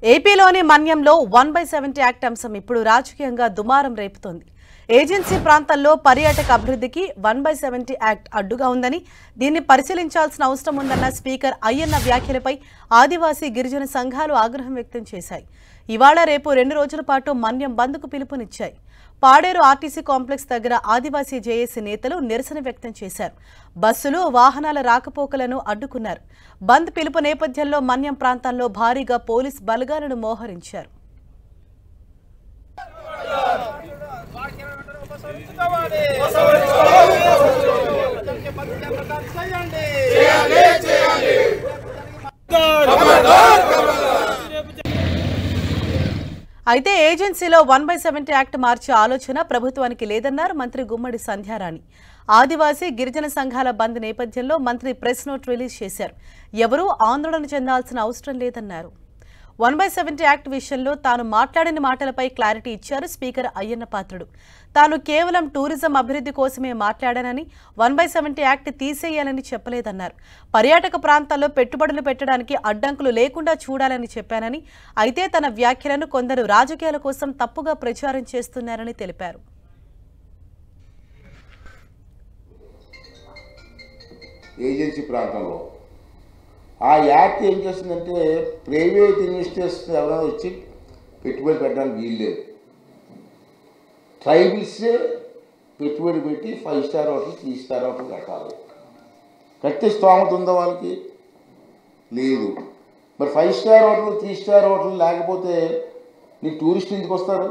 ఏపీలోని మన్యంలో 1/70 యాక్ట్ అంశం ఇప్పుడు రాజకీయంగా దుమారం రేపుతోంది. ఏజెన్సీ ప్రాంతాల్లో పర్యాటక అభివృద్ధికి 1/70 యాక్ట్ అడ్డుగా ఉందని, దీన్ని పరిశీలించాల్సిన అవసరం ఉందన్న స్పీకర్ అయ్యన్న వ్యాఖ్యలపై ఆదివాసీ గిరిజన సంఘాలు ఆగ్రహం వ్యక్తం చేశాయి. ఇవాళ రేపు 2 రోజుల పాటు మన్యం బంద్కు పిలుపునిచ్చాయి. పాడేరు ఆర్టీసీ కాంప్లెక్స్ దగ్గర ఆదివాసీ జేఏసీ నేతలు నిరసన వ్యక్తం చేశారు. బస్సులు, వాహనాల రాకపోకలను అడ్డుకున్నారు. బంద్ పిలుపు నేపథ్యంలో మన్యం ప్రాంతాల్లో భారీగా పోలీస్ బలగాలను మోహరించారు. అయితే ఏజెన్సీలో 1/70 యాక్ట్ మార్చే ఆలోచన ప్రభుత్వానికి లేదన్నారు మంత్రి గుమ్మడి సంధ్యారాణి. ఆదివాసీ గిరిజన సంఘాల బంద్ నేపథ్యంలో మంత్రి ప్రెస్ నోట్ రిలీజ్ చేశారు. ఎవరూ ఆందోళన చెందాల్సిన అవసరం లేదన్నారు. 1/70 యాక్ట్ విషయంలో తాను మాట్లాడిన మాటలపై క్లారిటీ ఇచ్చారు స్పీకర్ అయ్యన్న పాత్రుడు. తాను కేవలం టూరిజం అభివృద్ధి కోసమే మాట్లాడానని, 1/70 యాక్ట్ తీసేయాలని చెప్పలేదన్నారు. పర్యాటక ప్రాంతాల్లో పెట్టుబడులు పెట్టడానికి అడ్డంకులు లేకుండా చూడాలని చెప్పానని, అయితే తన వ్యాఖ్యలను కొందరు రాజకీయాల కోసం తప్పుగా ప్రచారం చేస్తున్నారని తెలిపారు. ఏజెన్సీ ప్రాంతంలో ఆ యాక్ట్ ఏం చేస్తుందంటే ప్రైవేట్ ఇన్వెస్టర్స్ ఎవరైనా వచ్చి పెట్టుబడి పెట్టడానికి వీల్లేదు. ట్రైబల్సే పెట్టుబడి పెట్టి 5 స్టార్ హోటల్ 3 స్టార్ హోటల్ కట్టాలి. కట్టే స్తోమత ఉందా వాళ్ళకి? లేదు. మరి 5 స్టార్ హోటల్ 3 స్టార్ హోటల్ లేకపోతే నీకు టూరిస్టులు ఎందుకు వస్తారు?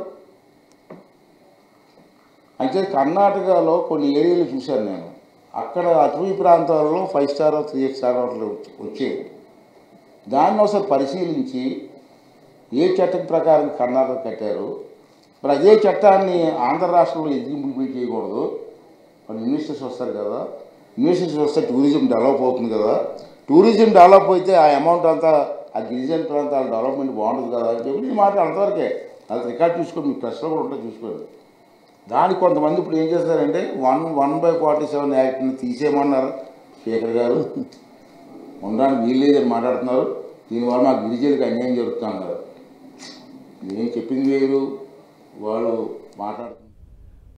అయితే కర్ణాటకలో కొన్ని ఏరియాలు చూశాను నేను. అక్కడ అటవీ ప్రాంతాలలో 5 స్టార్ 3 స్టార్ హోటల్ వచ్చాయి. దాన్ని ఒకసారి పరిశీలించి ఏ చట్టం ప్రకారం కర్ణాటక కట్టారు, మరి అదే చట్టాన్ని ఆంధ్ర రాష్ట్రంలో ఎందుకు ఇంప్లిమెంట్ చేయకూడదు? మరి ఇన్వెస్టర్స్ వస్తారు కదా, ఇన్వెస్టర్స్ వస్తే టూరిజం డెవలప్ అవుతుంది కదా, టూరిజం డెవలప్ అయితే ఆ అమౌంట్ అంతా ఆ గిరిజన ప్రాంతాల డెవలప్మెంట్ బాగుంటుంది కదా అని చెప్పి ఈ మాట అంతవరకే. అది రికార్డ్ చూసుకోండి, మీ ప్రెస్లో కూడా ఉంటే చూసుకోండి. దానికి కొంతమంది ఇప్పుడు ఏం చేస్తారంటే 1/47 యాక్ట్ని తీసేయమన్నారు స్పీకర్ గారు. ఉండడానికి వీల్లేదని మాట్లాడుతున్నారు. దీనివల్ల మా గిరిజనులకు అన్యాయం జరుగుతున్నారు. నేను చెప్పింది వేరు, వాళ్ళు మాట్లాడుతున్నారు.